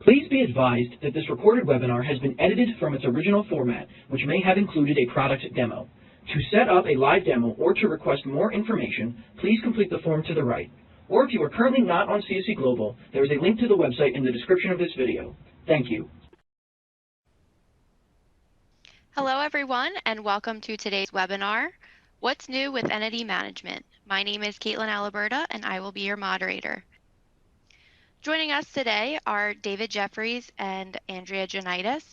Please be advised that this recorded webinar has been edited from its original format, which may have included a product demo. To set up a live demo or to request more information, please complete the form to the right. Or if you are currently not on CSC Global, there is a link to the website in the description of this video. Thank you. Hello everyone, and welcome to today's webinar, What's New with Entity Management? My name is Caitlin Aliberta, and I will be your moderator. Joining us today are David Jeffries and Andrea Janitis.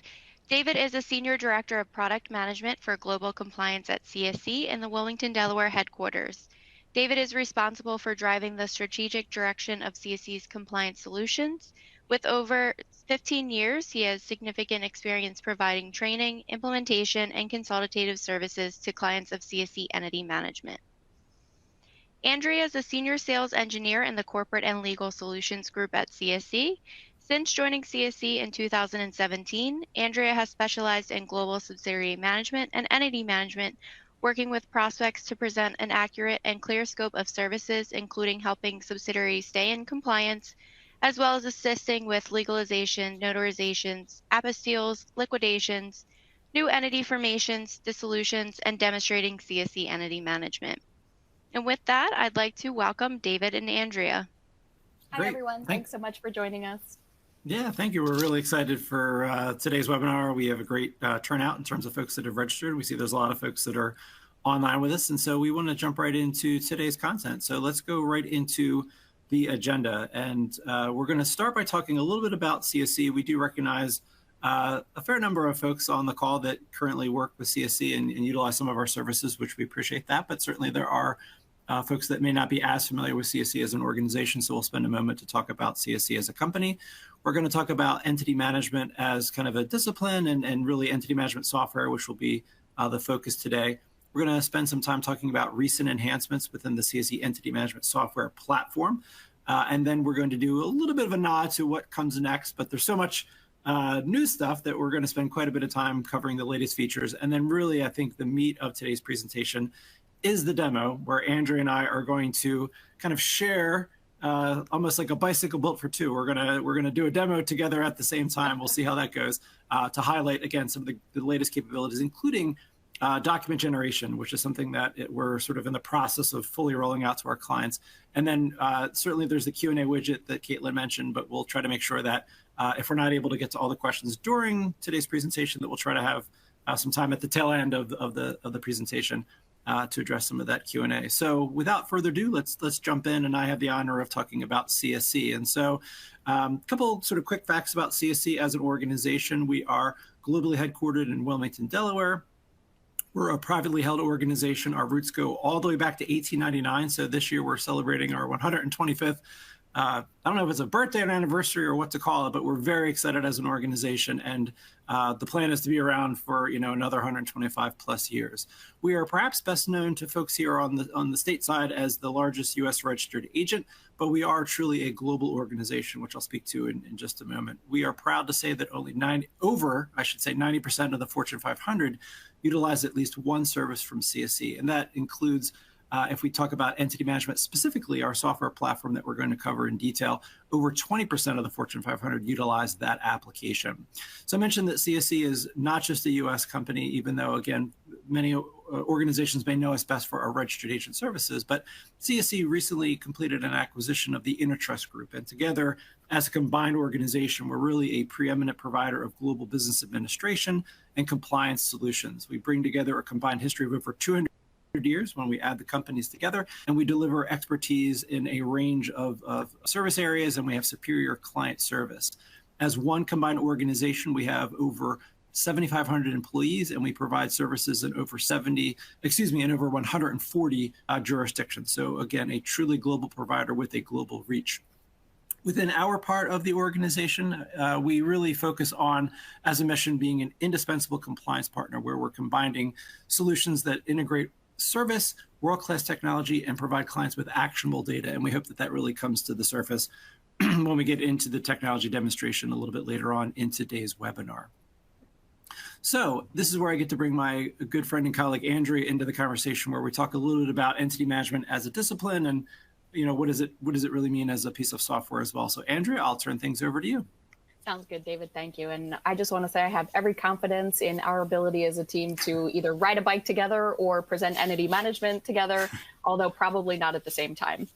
David is a Senior Director of Product Management for Global Compliance at CSC in the Wilmington, Delaware headquarters. David is responsible for driving the strategic direction of CSC's compliance solutions. With over 15 years, he has significant experience providing training, implementation, and consultative services to clients of CSC Entity Management. Andrea is a Senior Sales Engineer in the Corporate and Legal Solutions Group at CSC. Since joining CSC in 2017, Andrea has specialized in global subsidiary management and entity management, working with prospects to present an accurate and clear scope of services, including helping subsidiaries stay in compliance, as well as assisting with legalization, notarizations, apostilles, liquidations, new entity formations, dissolutions, and demonstrating CSC entity management. And with that, I'd like to welcome David and Andrea. Hi, everyone. Thanks so much for joining us. Yeah, thank you. We're really excited for today's webinar. We have a great turnout in terms of folks that have registered. We see there's a lot of folks that are online with us, and so we want to jump right into today's content. So let's go right into the agenda, and we're going to start by talking a little bit about CSC. We do recognize a fair number of folks on the call that currently work with CSC and utilize some of our services, which we appreciate that, but certainly there are folks that may not be as familiar with CSC as an organization, so we'll spend a moment to talk about CSC as a company. We're going to talk about entity management as kind of a discipline and really entity management software, which will be the focus today. We're going to spend some time talking about recent enhancements within the CSC Entity Management software platform. And then we're going to do a little bit of a nod to what comes next, but there's so much new stuff that we're going to spend quite a bit of time covering the latest features. And then really, I think the meat of today's presentation is the demo, where Andrea and I are going to kind of share almost like a bicycle built for two. We're gonna do a demo together at the same time. We'll see how that goes, to highlight again some of the latest capabilities, including document generation, which is something that we're sort of in the process of fully rolling out to our clients. And then certainly there's the Q&A widget that Caitlin mentioned, but we'll try to make sure that if we're not able to get to all the questions during today's presentation, that we'll try to have some time at the tail end of the presentation to address some of that Q&A. So without further ado, let's jump in, and I have the honor of talking about CSC. And so a couple sort of quick facts about CSC as an organization. We are globally headquartered in Wilmington, Delaware. We're a privately held organization. Our roots go all the way back to 1899. So this year we're celebrating our 125th. I don't know if it's a birthday or an anniversary or what to call it, but we're very excited as an organization, and the plan is to be around for another 125 plus years. We are perhaps best known to folks here on the state side as the largest U.S. registered agent, but we are truly a global organization, which I'll speak to in just a moment. We are proud to say that only 90% of the Fortune 500 utilize at least one service from CSC, and that includes if we talk about entity management specifically, our software platform that we're going to cover in detail, over 20% of the Fortune 500 utilize that application. So I mentioned that CSC is not just a U.S. company, even though, again, many organizations may know us best for our registered agent services, but CSC recently completed an acquisition of the Intertrust Group, and together as a combined organization, we're really a preeminent provider of global business administration and compliance solutions. We bring together a combined history of over 200 years when we add the companies together, and we deliver expertise in a range of service areas, and we have superior client service. As one combined organization, we have over 7,500 employees, and we provide services in over 140 jurisdictions. So again, a truly global provider with a global reach. Within our part of the organization, we really focus on, as a mission, being an indispensable compliance partner, where we're combining solutions that integrate service, world-class technology, and provide clients with actionable data. And we hope that really comes to the surface when we get into the technology demonstration a little bit later on in today's webinar. So this is where I get to bring my good friend and colleague Andrea into the conversation, where we talk a little bit about entity management as a discipline, and what does it really mean as a piece of software as well. So Andrea, I'll turn things over to you. Sounds good, David. Thank you. And I just want to say I have every confidence in our ability as a team to either ride a bike together or present entity management together, although probably not at the same time.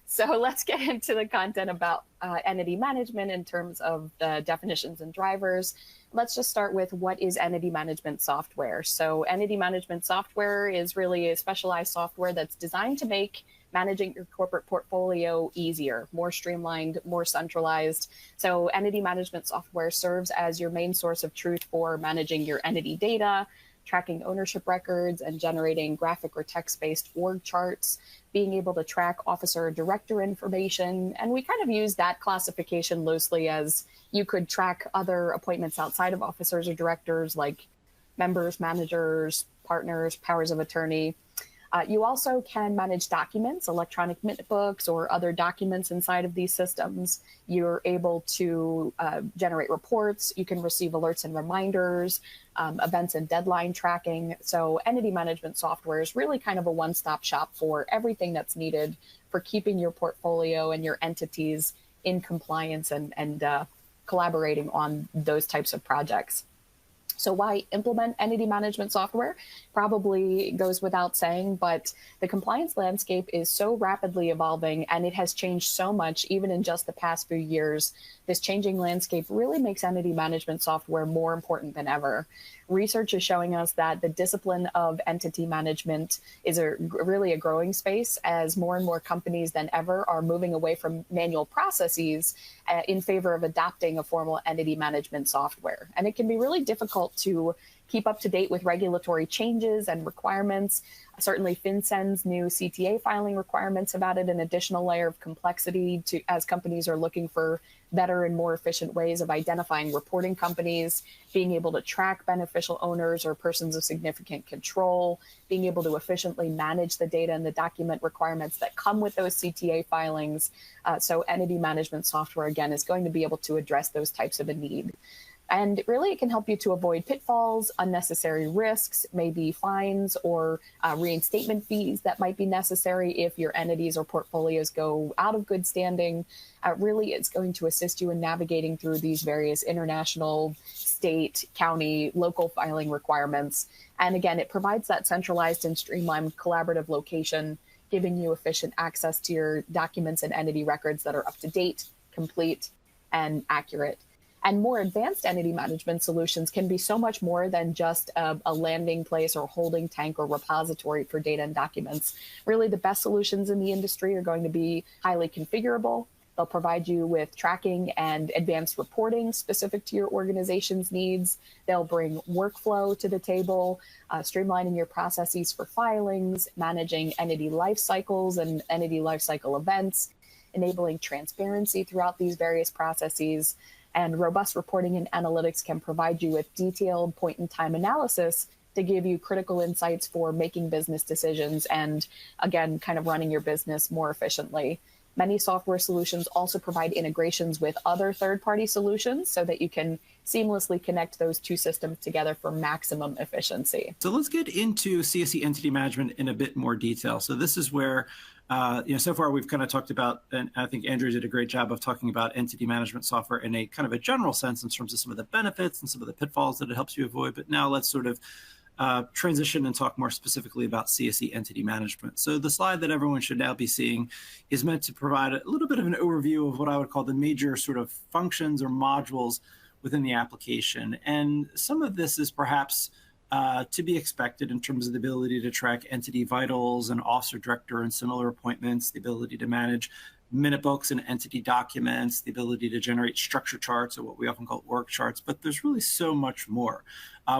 So let's get into the content about entity management in terms of the definitions and drivers. Let's just start with what is entity management software. So entity management software is really a specialized software that's designed to make managing your corporate portfolio easier, more streamlined, more centralized. So entity management software serves as your main source of truth for managing your entity data, tracking ownership records, and generating graphic or text-based org charts, being able to track officer or director information. And we kind of use that classification loosely as you could track other appointments outside of officers or directors like members, managers, partners, powers of attorney. You also can manage documents, electronic minute books, or other documents inside of these systems. You're able to generate reports. You can receive alerts and reminders, events and deadline tracking. So entity management software is really kind of a one-stop shop for everything that's needed for keeping your portfolio and your entities in compliance and collaborating on those types of projects. So why implement entity management software? Probably goes without saying, but the compliance landscape is so rapidly evolving and it has changed so much even in just the past few years. This changing landscape really makes entity management software more important than ever. Research is showing us that the discipline of entity management is really a growing space as more and more companies than ever are moving away from manual processes in favor of adopting a formal entity management software. And it can be really difficult to keep up to date with regulatory changes and requirements. Certainly FinCEN's new CTA filing requirements have added an additional layer of complexity as companies are looking for better and more efficient ways of identifying reporting companies, being able to track beneficial owners or persons of significant control, being able to efficiently manage the data and the document requirements that come with those CTA filings. So entity management software, again, is going to be able to address those types of a need. And really, it can help you to avoid pitfalls, unnecessary risks, maybe fines or reinstatement fees that might be necessary if your entities or portfolios go out of good standing. Really, it's going to assist you in navigating through these various international, state, county, local filing requirements. And again, it provides that centralized and streamlined collaborative location, giving you efficient access to your documents and entity records that are up to date, complete, and accurate. And more advanced entity management solutions can be so much more than just a landing place or holding tank or repository for data and documents. Really, the best solutions in the industry are going to be highly configurable. They'll provide you with tracking and advanced reporting specific to your organization's needs. They'll bring workflow to the table, streamlining your processes for filings, managing entity life cycles and entity lifecycle events, enabling transparency throughout these various processes. And robust reporting and analytics can provide you with detailed point-in-time analysis to give you critical insights for making business decisions and, again, kind of running your business more efficiently. Many software solutions also provide integrations with other third-party solutions so that you can seamlessly connect those two systems together for maximum efficiency. So let's get into CSC Entity Management in a bit more detail. So this is where so far we've kind of talked about, and I think Andrew did a great job of talking about entity management software in a kind of a general sense in terms of some of the benefits and some of the pitfalls that it helps you avoid. But now let's sort of transition and talk more specifically about CSC Entity Management. So the slide that everyone should now be seeing is meant to provide a little bit of an overview of what I would call the major sort of functions or modules within the application. And some of this is perhaps to be expected in terms of the ability to track entity vitals and officer director and similar appointments, the ability to manage minute books and entity documents, the ability to generate structure charts or what we often call org charts. But there's really so much more.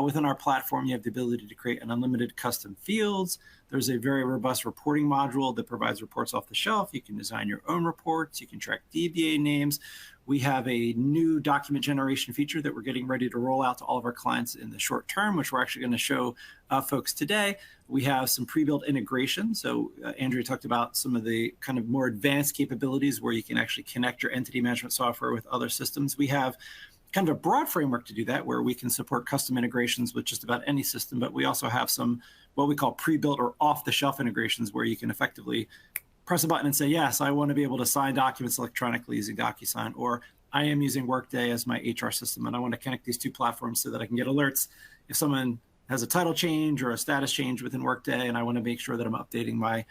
Within our platform, you have the ability to create an unlimited custom fields. There's a very robust reporting module that provides reports off the shelf. You can design your own reports. You can track DBA names. We have a new document generation feature that we're getting ready to roll out to all of our clients in the short term, which we're actually going to show folks today. We have some pre-built integration. So Andrea talked about some of the kind of more advanced capabilities where you can actually connect your entity management software with other systems. We have kind of a broad framework to do that, where we can support custom integrations with just about any system, but we also have some what we call pre-built or off-the-shelf integrations where you can effectively press a button and say, yes, I want to be able to sign documents electronically using DocuSign, or I am using Workday as my HR system, and I want to connect these two platforms so that I can get alerts if someone has a title change or a status change within Workday, and I want to make sure that I'm updating my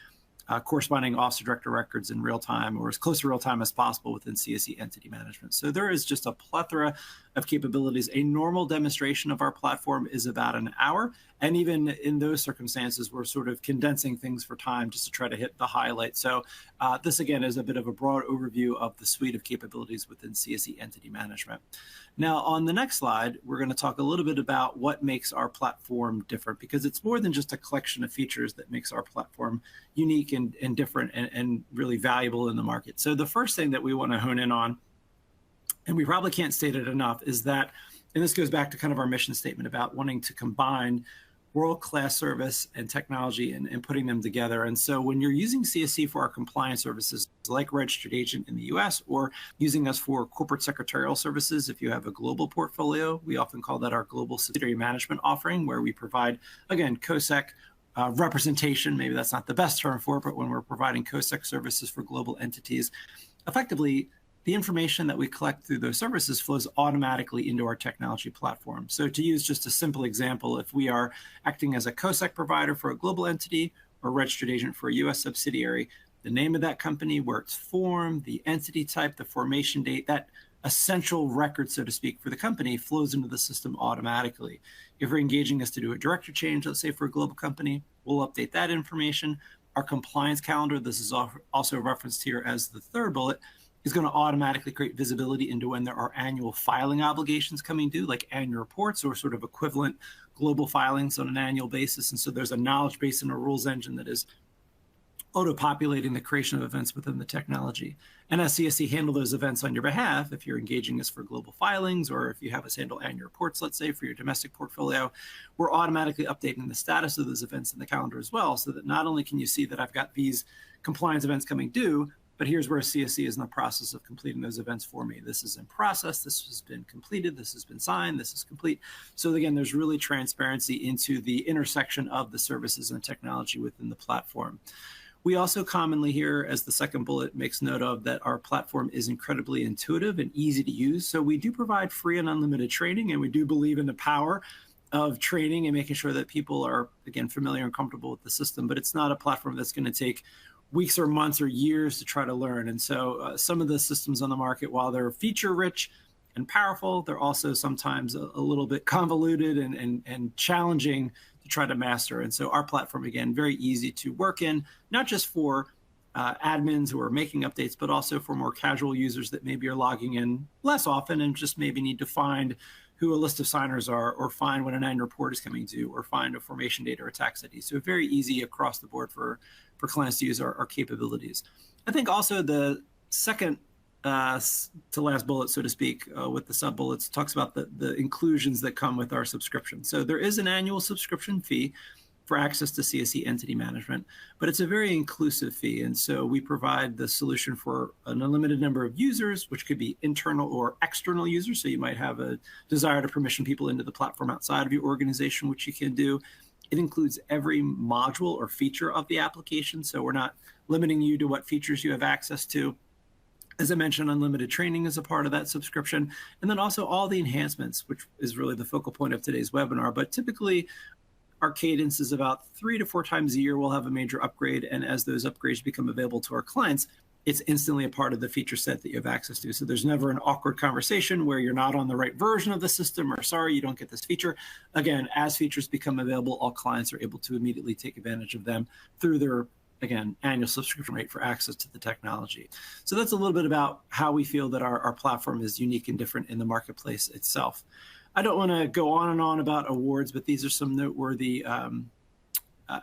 corresponding officer director records in real time, or as close to real time as possible within CSC Entity Management. So there is just a plethora of capabilities. A normal demonstration of our platform is about an hour. And even in those circumstances, we're sort of condensing things for time just to try to hit the highlights. So this, again, is a bit of a broad overview of the suite of capabilities within CSC Entity Management. Now, on the next slide, we're going to talk a little bit about what makes our platform different, because it's more than just a collection of features that makes our platform unique and different and really valuable in the market. So the first thing that we want to hone in on, and we probably can't state it enough, is that, and this goes back to kind of our mission statement about wanting to combine world-class service and technology and putting them together. And so when you're using CSC for our compliance services, like registered agent in the US, or using us for corporate secretarial services, if you have a global portfolio, we often call that our global subsidiary management offering, where we provide, again, COSEC representation. Maybe that's not the best term for it, but when we're providing COSEC services for global entities, effectively, the information that we collect through those services flows automatically into our technology platform. So to use just a simple example, if we are acting as a COSEC provider for a global entity or registered agent for a US subsidiary, the name of that company, where it's formed, the entity type, the formation date, that essential record, so to speak, for the company flows into the system automatically. If we're engaging us to do a director change, let's say for a global company, we'll update that information. Our compliance calendar, this is also referenced here as the third bullet, is going to automatically create visibility into when there are annual filing obligations coming due, like annual reports or sort of equivalent global filings on an annual basis. And so there's a knowledge base and a rules engine that is auto-populating the creation of events within the technology. And as CSC handle those events on your behalf, if you're engaging us for global filings, or if you have us handle annual reports, let's say, for your domestic portfolio, we're automatically updating the status of those events in the calendar as well, so that not only can you see that I've got these compliance events coming due, but here's where CSC is in the process of completing those events for me. This is in process, this has been completed, this has been signed, this is complete. So again, there's really transparency into the intersection of the services and technology within the platform. We also commonly hear, as the second bullet makes note of, that our platform is incredibly intuitive and easy to use. So we do provide free and unlimited training, and we do believe in the power of training and making sure that people are, again, familiar and comfortable with the system. But it's not a platform that's going to take weeks or months or years to try to learn. And so some of the systems on the market, while they're feature rich and powerful, they're also sometimes a little bit convoluted and challenging to try to master. And so our platform, again, very easy to work in, not just for admins who are making updates, but also for more casual users that maybe are logging in less often and just maybe need to find who a list of signers are, or find when an annual report is coming due, or find a formation date or a tax ID. So very easy across the board for clients to use our capabilities. I think also the second to last bullet, so to speak, with the sub bullets, talks about the inclusions that come with our subscription. So there is an annual subscription fee for access to CSC Entity Management, but it's a very inclusive fee. And so we provide the solution for an unlimited number of users, which could be internal or external users. So you might have a desire to permission people into the platform outside of your organization, which you can do. It includes every module or feature of the application. So we're not limiting you to what features you have access to. As I mentioned, unlimited training is a part of that subscription. And then also all the enhancements, which is really the focal point of today's webinar. But typically, our cadence is about 3 to 4 times a year we'll have a major upgrade. And as those upgrades become available to our clients, it's instantly a part of the feature set that you have access to. So there's never an awkward conversation where you're not on the right version of the system, or sorry, you don't get this feature. Again, as features become available, all clients are able to immediately take advantage of them through their, again, annual subscription rate for access to the technology. So that's a little bit about how we feel that our platform is unique and different in the marketplace itself. I don't want to go on and on about awards, but these are some noteworthy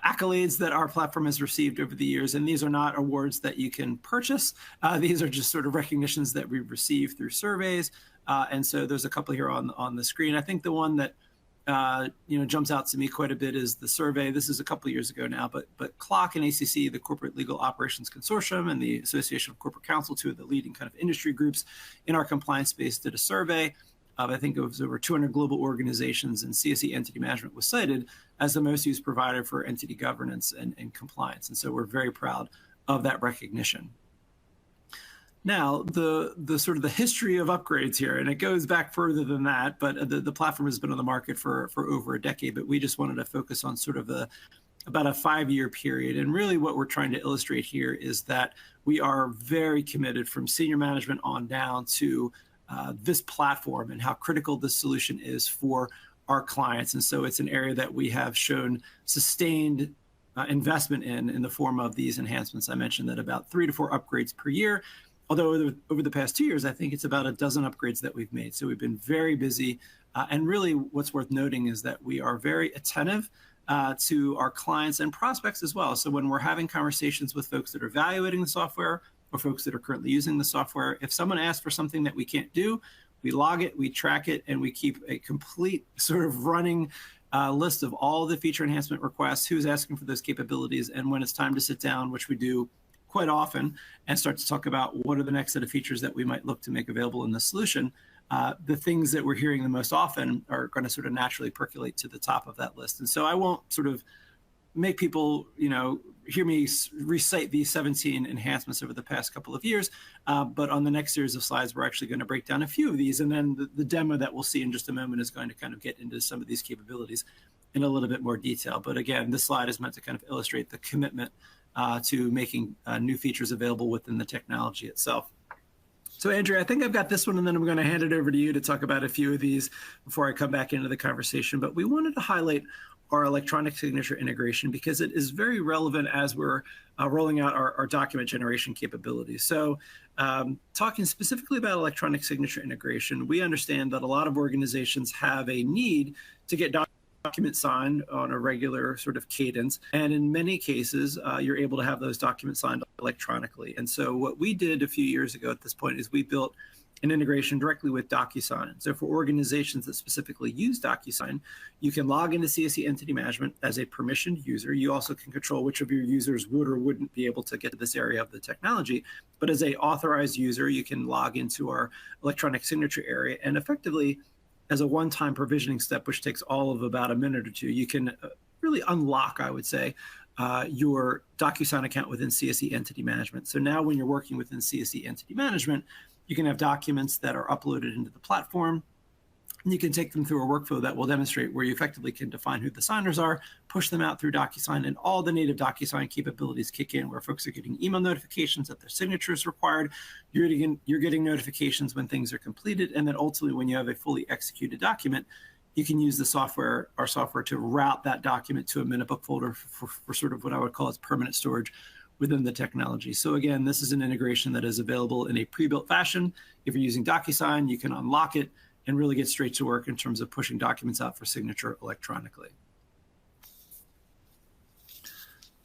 accolades that our platform has received over the years. And these are not awards that you can purchase. These are just sort of recognitions that we've received through surveys. And so there's a couple here on the screen. I think the one that jumps out to me quite a bit is the survey. This is a couple of years ago now, but CLOC and ACC, the Corporate Legal Operations Consortium, and the Association of Corporate Counsel, two of the leading kind of industry groups in our compliance space, did a survey. I think it was over 200 global organizations, and CSC Entity Management was cited as the most used provider for entity governance and compliance. And so we're very proud of that recognition. Now, the sort of the history of upgrades here, and it goes back further than that, but the platform has been on the market for over a decade, but we just wanted to focus on sort of about a 5-year period. And really what we're trying to illustrate here is that we are very committed from senior management on down to this platform and how critical this solution is for our clients. And so it's an area that we have shown sustained investment in the form of these enhancements. I mentioned that about 3 to 4 upgrades per year. Although over the past 2 years, I think it's about a dozen upgrades that we've made. So we've been very busy. And really what's worth noting is that we are very attentive to our clients and prospects as well. So when we're having conversations with folks that are evaluating the software or folks that are currently using the software, if someone asks for something that we can't do, we log it, we track it, and we keep a complete sort of running list of all the feature enhancement requests, who's asking for those capabilities. And when it's time to sit down, which we do quite often, and start to talk about what are the next set of features that we might look to make available in the solution, the things that we're hearing the most often are going to sort of naturally percolate to the top of that list. And so I won't sort of make people, hear me recite these 17 enhancements over the past couple of years. But on the next series of slides, we're actually going to break down a few of these. And then the demo that we'll see in just a moment is going to kind of get into some of these capabilities in a little bit more detail. But again, this slide is meant to kind of illustrate the commitment to making new features available within the technology itself. So Andrea, I think I've got this one, and then I'm going to hand it over to you to talk about a few of these before I come back into the conversation. But we wanted to highlight our electronic signature integration because it is very relevant as we're rolling out our document generation capabilities. So talking specifically about electronic signature integration, we understand that a lot of organizations have a need to get documents signed on a regular sort of cadence. And in many cases, you're able to have those documents signed electronically. And so what we did a few years ago at this point is we built an integration directly with DocuSign. So for organizations that specifically use DocuSign, you can log into CSC Entity Management as a permissioned user. You also can control which of your users would or wouldn't be able to get to this area of the technology. But as an authorized user, you can log into our electronic signature area and effectively, as a one-time provisioning step, which takes all of about a minute or two, you can really unlock, I would say, your DocuSign account within CSC Entity Management. So now when you're working within CSC Entity Management, you can have documents that are uploaded into the platform. And you can take them through a workflow that will demonstrate where you effectively can define who the signers are, push them out through DocuSign, and all the native DocuSign capabilities kick in, where folks are getting email notifications that their signature is required. You're getting notifications when things are completed, and then ultimately, when you have a fully executed document, you can use our software to route that document to a minute book folder for sort of what I would call its permanent storage within the technology. So again, this is an integration that is available in a pre-built fashion. If you're using DocuSign, you can unlock it and really get straight to work in terms of pushing documents out for signature electronically.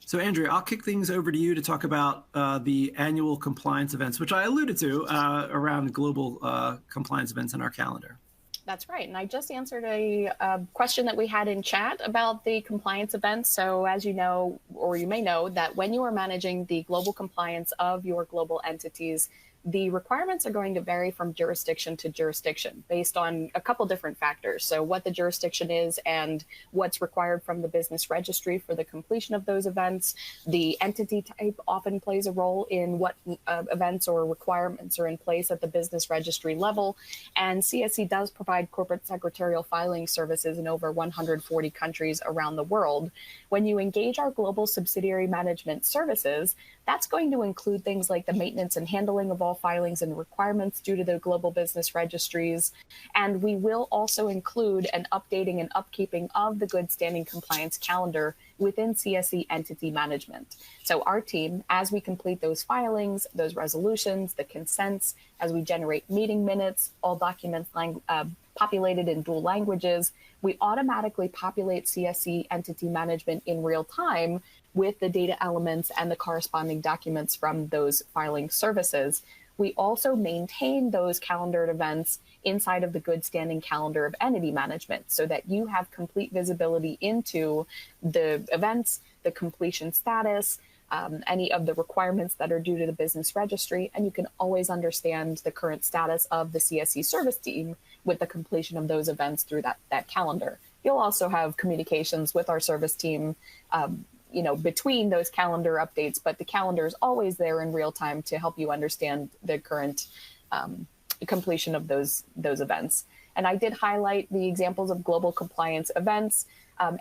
So Andrea, I'll kick things over to you to talk about the annual compliance events, which I alluded to around global compliance events in our calendar. That's right. And I just answered a question that we had in chat about the compliance events. So as you know, or you may know, that when you are managing the global compliance of your global entities, the requirements are going to vary from jurisdiction to jurisdiction based on a couple different factors. So what the jurisdiction is and what's required from the business registry for the completion of those events. The entity type often plays a role in what events or requirements are in place at the business registry level. And CSC does provide corporate secretarial filing services in over 140 countries around the world. When you engage our global subsidiary management services, that's going to include things like the maintenance and handling of all filings and requirements due to the global business registries. And we will also include an updating and upkeeping of the good standing compliance calendar within CSC Entity Management. So our team, as we complete those filings, those resolutions, the consents, as we generate meeting minutes, all documents populated in dual languages, we automatically populate CSC Entity Management in real time with the data elements and the corresponding documents from those filing services. We also maintain those calendared events inside of the good standing calendar of entity management so that you have complete visibility into the events, the completion status, any of the requirements that are due to the business registry, and you can always understand the current status of the CSC service team with the completion of those events through that calendar. You'll also have communications with our service team between those calendar updates, but the calendar is always there in real time to help you understand the current completion of those events. And I did highlight the examples of global compliance events.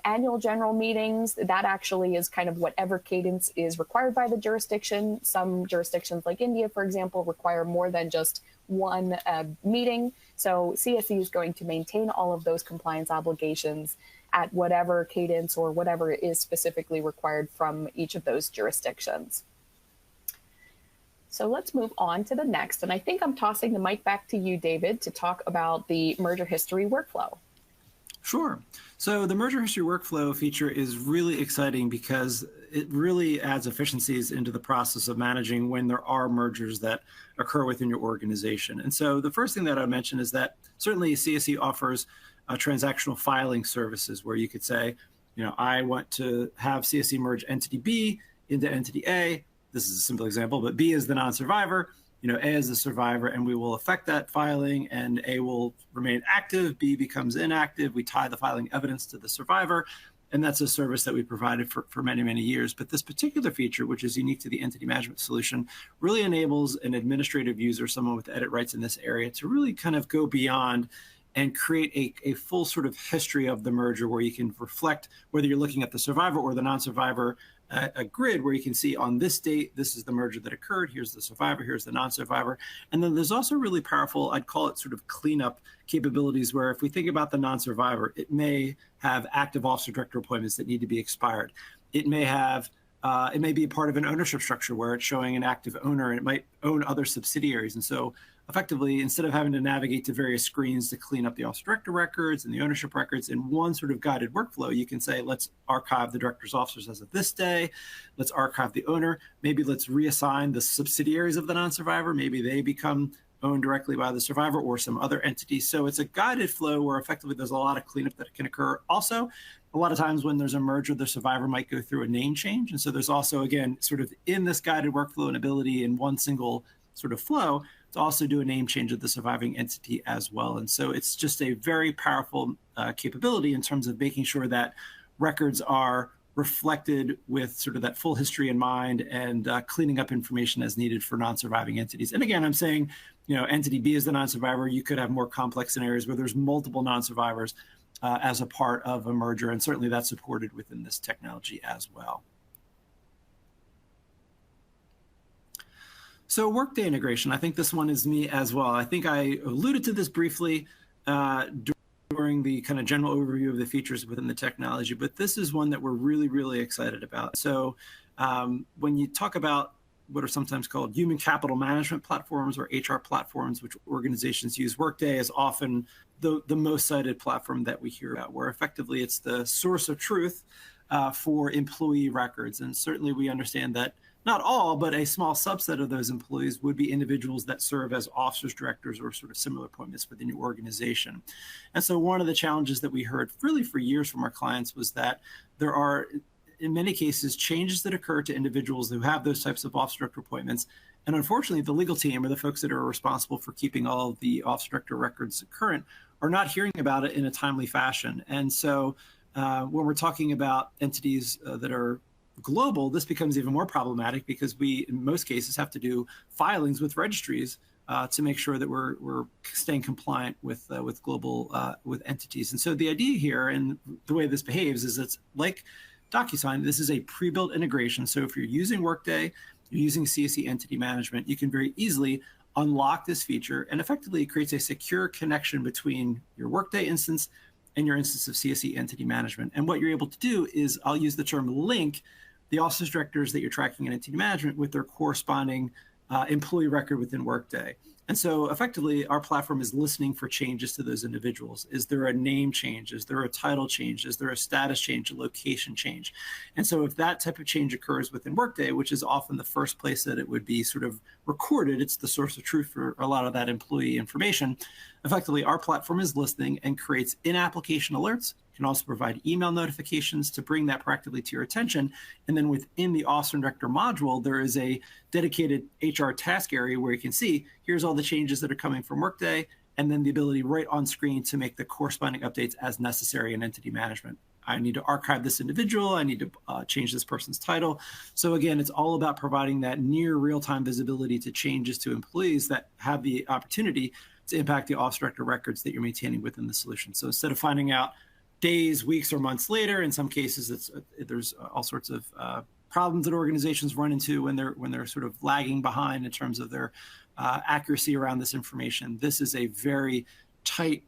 Annual general meetings, that actually is kind of whatever cadence is required by the jurisdiction. Some jurisdictions like India, for example, require more than just one meeting. So CSC is going to maintain all of those compliance obligations at whatever cadence or whatever is specifically required from each of those jurisdictions. So let's move on to the next. And I think I'm tossing the mic back to you, David, to talk about the merger history workflow. Sure. So the merger history workflow feature is really exciting because it really adds efficiencies into the process of managing when there are mergers that occur within your organization. And so the first thing that I mentioned is that certainly CSC offers transactional filing services where you could say, I want to have CSC merge entity B into entity A. This is a simple example, but B is the non-survivor. A is the survivor, and we will affect that filing, and A will remain active, B becomes inactive. We tie the filing evidence to the survivor, and that's a service that we provided for many, many years. But this particular feature, which is unique to the entity management solution, really enables an administrative user, someone with edit rights in this area, to really kind of go beyond and create a full sort of history of the merger where you can reflect whether you're looking at the survivor or the non-survivor, a grid where you can see on this date, this is the merger that occurred, here's the survivor, here's the non-survivor. And then there's also really powerful, I'd call it sort of cleanup capabilities where if we think about the non-survivor, it may have active officer director appointments that need to be expired. It may have it may be a part of an ownership structure where it's showing an active owner and it might own other subsidiaries. And so effectively, instead of having to navigate to various screens to clean up the officer director records and the ownership records in one sort of guided workflow, you can say, let's archive the director's officers as of this day. Let's archive the owner. Maybe let's reassign the subsidiaries of the non-survivor. Maybe they become owned directly by the survivor or some other entity. So it's a guided flow where effectively there's a lot of cleanup that can occur. Also, a lot of times when there's a merger, the survivor might go through a name change. And so there's also, again, sort of in this guided workflow and ability in one single sort of flow to also do a name change of the surviving entity as well. And so it's just a very powerful capability in terms of making sure that records are reflected with sort of that full history in mind and cleaning up information as needed for non-surviving entities. And again, I'm saying, entity B is the non-survivor. You could have more complex scenarios where there's multiple non-survivors as a part of a merger. And certainly that's supported within this technology as well. So Workday integration, I think this one is me as well. I think I alluded to this briefly during the kind of general overview of the features within the technology, but this is one that we're really, really excited about. So when you talk about what are sometimes called human capital management platforms or HR platforms, which organizations use, Workday is often the most cited platform that we hear about, where effectively it's the source of truth for employee records. And certainly we understand that not all, but a small subset of those employees would be individuals that serve as officers, directors, or sort of similar appointments within your organization. And so one of the challenges that we heard really for years from our clients was that there are, in many cases, changes that occur to individuals who have those types of officer director appointments. And unfortunately, the legal team or the folks that are responsible for keeping all of the officer director records current are not hearing about it in a timely fashion. And so when we're talking about entities that are global, this becomes even more problematic because we, in most cases, have to do filings with registries to make sure that we're staying compliant with global with entities. And so the idea here and the way this behaves is it's like DocuSign. This is a pre-built integration. So if you're using Workday, you're using CSC Entity Management, you can very easily unlock this feature, and effectively it creates a secure connection between your Workday instance and your instance of CSC Entity Management. And what you're able to do is, I'll use the term link the officers directors that you're tracking in Entity Management with their corresponding employee record within Workday. And so effectively, our platform is listening for changes to those individuals. Is there a name change? Is there a title change? Is there a status change, a location change? And so if that type of change occurs within Workday, which is often the first place that it would be sort of recorded, it's the source of truth for a lot of that employee information. Effectively, our platform is listening and creates in-application alerts. Can also provide email notifications to bring that proactively to your attention. And then within the Officer and Director module, there is a dedicated HR task area where you can see, here's all the changes that are coming from Workday, and then the ability right on screen to make the corresponding updates as necessary in Entity Management. I need to archive this individual. I need to change this person's title. So again, it's all about providing that near real-time visibility to changes to employees that have the opportunity to impact the office director records that you're maintaining within the solution. So instead of finding out days, weeks, or months later, in some cases, there's all sorts of problems that organizations run into when they're sort of lagging behind in terms of their accuracy around this information. This is a very tight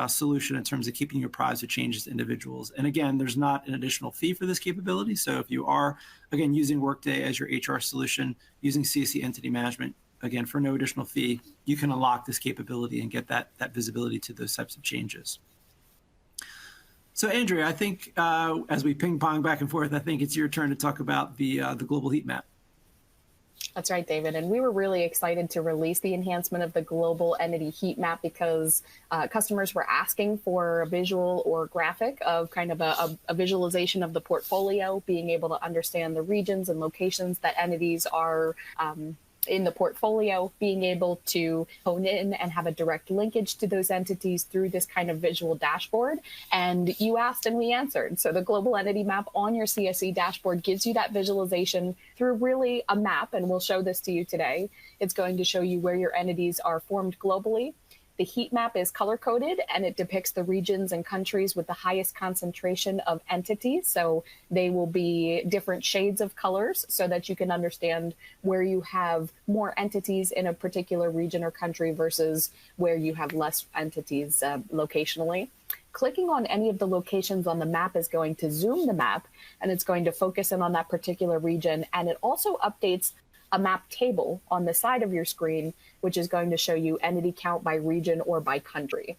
solution in terms of keeping you apprised of changes to individuals. And again, there's not an additional fee for this capability. So if you are, again, using Workday as your HR solution, using CSC Entity Management, again, for no additional fee, you can unlock this capability and get that visibility to those types of changes. So Andrea, I think as we ping pong back and forth, I think it's your turn to talk about the global heat map. That's right, David. And we were really excited to release the enhancement of the global entity heat map because customers were asking for a visual or graphic of kind of a visualization of the portfolio, being able to understand the regions and locations that entities are in the portfolio, being able to hone in and have a direct linkage to those entities through this kind of visual dashboard. And you asked and we answered. So the global entity map on your CSC dashboard gives you that visualization through really a map, and we'll show this to you today. It's going to show you where your entities are formed globally. The heat map is color-coded, and it depicts the regions and countries with the highest concentration of entities. So they will be different shades of colors so that you can understand where you have more entities in a particular region or country versus where you have less entities locationally. Clicking on any of the locations on the map is going to zoom the map, and it's going to focus in on that particular region. And it also updates a map table on the side of your screen, which is going to show you entity count by region or by country.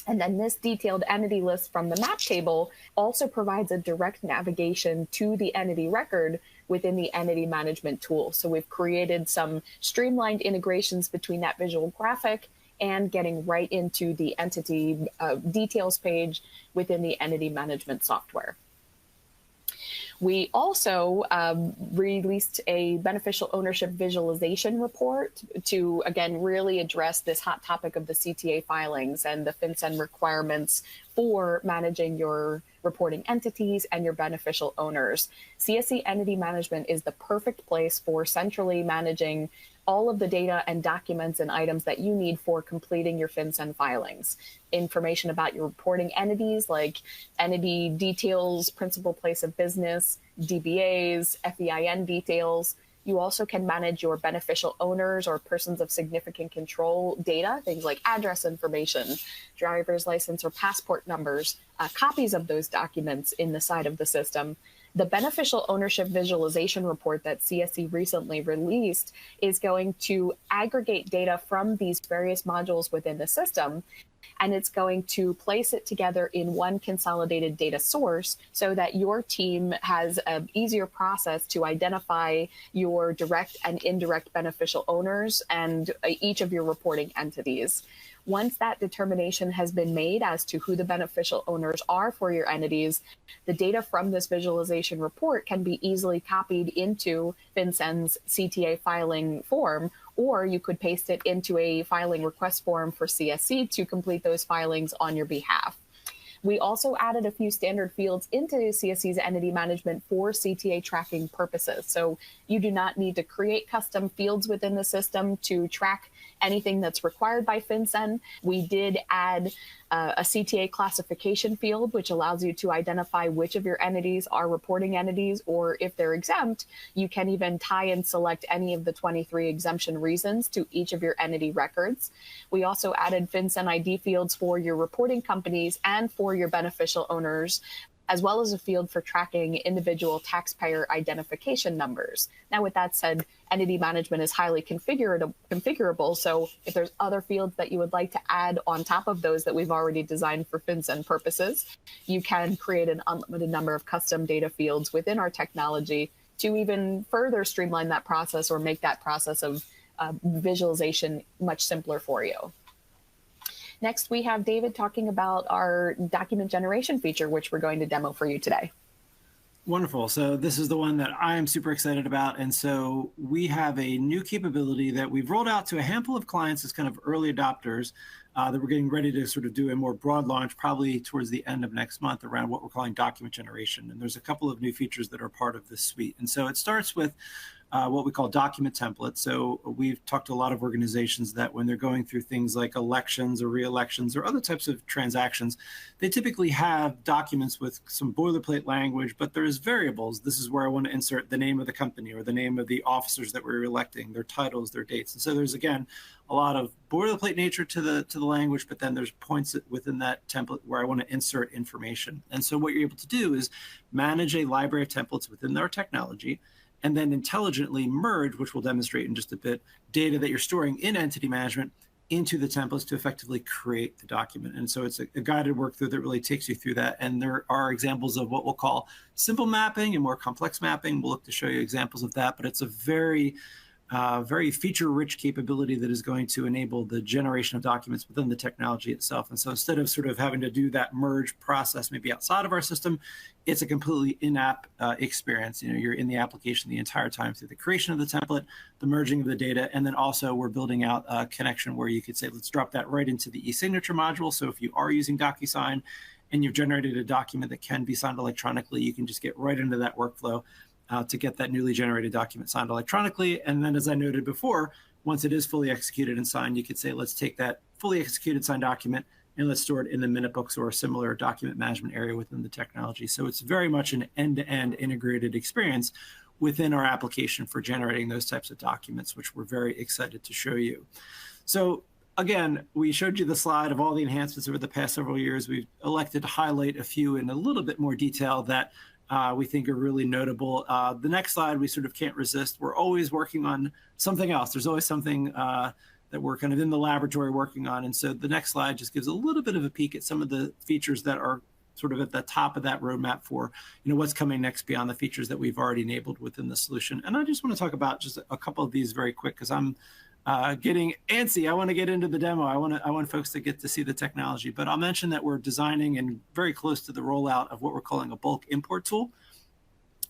And then this detailed entity list from the map table also provides a direct navigation to the entity record within the entity management tool. So we've created some streamlined integrations between that visual graphic and getting right into the entity details page within the entity management software. We also released a beneficial ownership visualization report to, again, really address this hot topic of the CTA filings and the FinCEN requirements for managing your reporting entities and your beneficial owners. CSC Entity Management is the perfect place for centrally managing all of the data and documents and items that you need for completing your FinCEN filings. Information about your reporting entities like entity details, principal place of business, DBAs, FEIN details. You also can manage your beneficial owners or persons of significant control data, things like address information, driver's license or passport numbers, copies of those documents in the side of the system. The beneficial ownership visualization report that CSC recently released is going to aggregate data from these various modules within the system, and it's going to place it together in one consolidated data source so that your team has an easier process to identify your direct and indirect beneficial owners and each of your reporting entities. Once that determination has been made as to who the beneficial owners are for your entities, the data from this visualization report can be easily copied into FinCEN's CTA filing form, or you could paste it into a filing request form for CSC to complete those filings on your behalf. We also added a few standard fields into CSC's entity management for CTA tracking purposes. So you do not need to create custom fields within the system to track anything that's required by FinCEN. We did add a CTA classification field, which allows you to identify which of your entities are reporting entities, or if they're exempt, you can even tie and select any of the 23 exemption reasons to each of your entity records. We also added FinCEN ID fields for your reporting companies and for your beneficial owners, as well as a field for tracking individual taxpayer identification numbers. Now, with that said, entity management is highly configurable. So if there's other fields that you would like to add on top of those that we've already designed for FinCEN purposes, you can create an unlimited number of custom data fields within our technology to even further streamline that process or make that process of visualization much simpler for you. Next, we have David talking about our document generation feature, which we're going to demo for you today. Wonderful. So this is the one that I am super excited about. And so we have a new capability that we've rolled out to a handful of clients as kind of early adopters that we're getting ready to sort of do a more broad launch probably towards the end of next month around what we're calling document generation. And there's a couple of new features that are part of this suite. And so it starts with what we call document templates. So we've talked to a lot of organizations that when they're going through things like elections or re-elections or other types of transactions, they typically have documents with some boilerplate language, but there's variables. This is where I want to insert the name of the company or the name of the officers that we're electing, their titles, their dates. And so there's, again, a lot of boilerplate nature to the language, but then there's points within that template where I want to insert information. And so what you're able to do is manage a library of templates within our technology, and then intelligently merge, which we'll demonstrate in just a bit, data that you're storing in entity management into the templates to effectively create the document. And so it's a guided workthrough that really takes you through that. And there are examples of what we'll call simple mapping and more complex mapping. We'll look to show you examples of that, but it's a very feature-rich capability that is going to enable the generation of documents within the technology itself. And so instead of sort of having to do that merge process maybe outside of our system, it's a completely in-app experience. You know, you're in the application the entire time through the creation of the template, the merging of the data, and then also we're building out a connection where you could say, let's drop that right into the e-signature module. So if you are using DocuSign and you've generated a document that can be signed electronically, you can just get right into that workflow to get that newly generated document signed electronically. And then, as I noted before, once it is fully executed and signed, you could say, let's take that fully executed signed document and let's store it in the minute books or a similar document management area within the technology. So it's very much an end-to-end integrated experience within our application for generating those types of documents, which we're very excited to show you. So again, we showed you the slide of all the enhancements over the past several years. We've elected to highlight a few in a little bit more detail that we think are really notable. The next slide, we sort of can't resist. We're always working on something else. There's always something that we're kind of in the laboratory working on. And so the next slide just gives a little bit of a peek at some of the features that are sort of at the top of that roadmap for, you know, what's coming next beyond the features that we've already enabled within the solution. And I just want to talk about just a couple of these very quick because I'm getting antsy. I want to get into the demo. I want folks to get to see the technology, but I'll mention that we're designing and very close to the rollout of what we're calling a bulk import tool.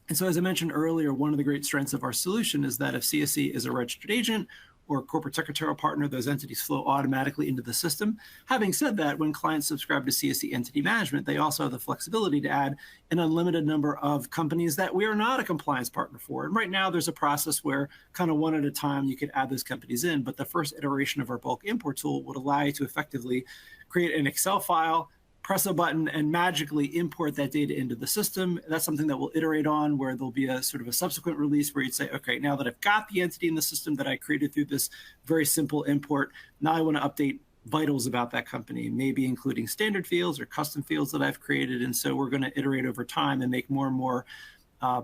And so as I mentioned earlier, one of the great strengths of our solution is that if CSC is a registered agent or corporate secretarial partner, those entities flow automatically into the system. Having said that, when clients subscribe to CSC Entity Management, they also have the flexibility to add an unlimited number of companies that we are not a compliance partner for. And right now there's a process where kind of one at a time you could add those companies in, but the first iteration of our bulk import tool would allow you to effectively create an Excel file, press a button and magically import that data into the system. That's something that we'll iterate on where there'll be a sort of a subsequent release where you'd say, okay, now that I've got the entity in the system that I created through this very simple import, now I want to update vitals about that company, maybe including standard fields or custom fields that I've created. And so we're going to iterate over time and make more and more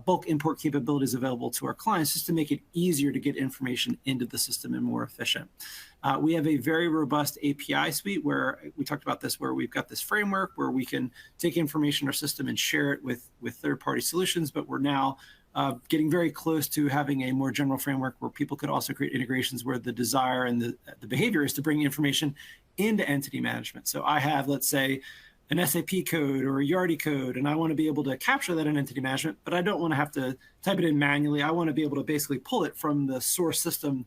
bulk import capabilities available to our clients just to make it easier to get information into the system and more efficient. We have a very robust API suite where we talked about this, where we've got this framework where we can take information in our system and share it with third-party solutions, but we're now getting very close to having a more general framework where people could also create integrations where the desire and the behavior is to bring information into entity management. So I have, let's say, an SAP code or a Yardi code, and I want to be able to capture that in entity management, but I don't want to have to type it in manually. I want to be able to basically pull it from the source system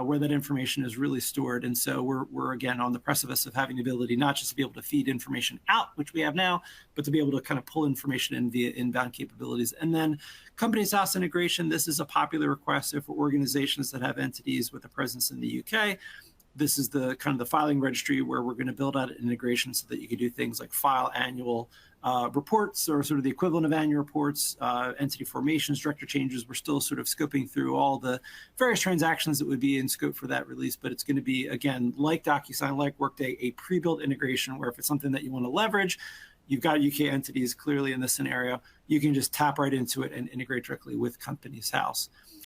where that information is really stored. And so we're again on the precipice of having the ability not just to be able to feed information out, which we have now, but to be able to kind of pull information in via inbound capabilities. And then company's house integration. This is a popular request for organizations that have entities with a presence in the UK. This is the kind of the filing registry where we're going to build out an integration so that you can do things like file annual reports or sort of the equivalent of annual reports, entity formations, director changes. We're still sort of scoping through all the various transactions that would be in scope for that release, but it's going to be, again, like DocuSign, like Workday, a pre-built integration where if it's something that you want to leverage, you've got UK entities clearly in this scenario, you can just tap right into it and integrate directly with company's house.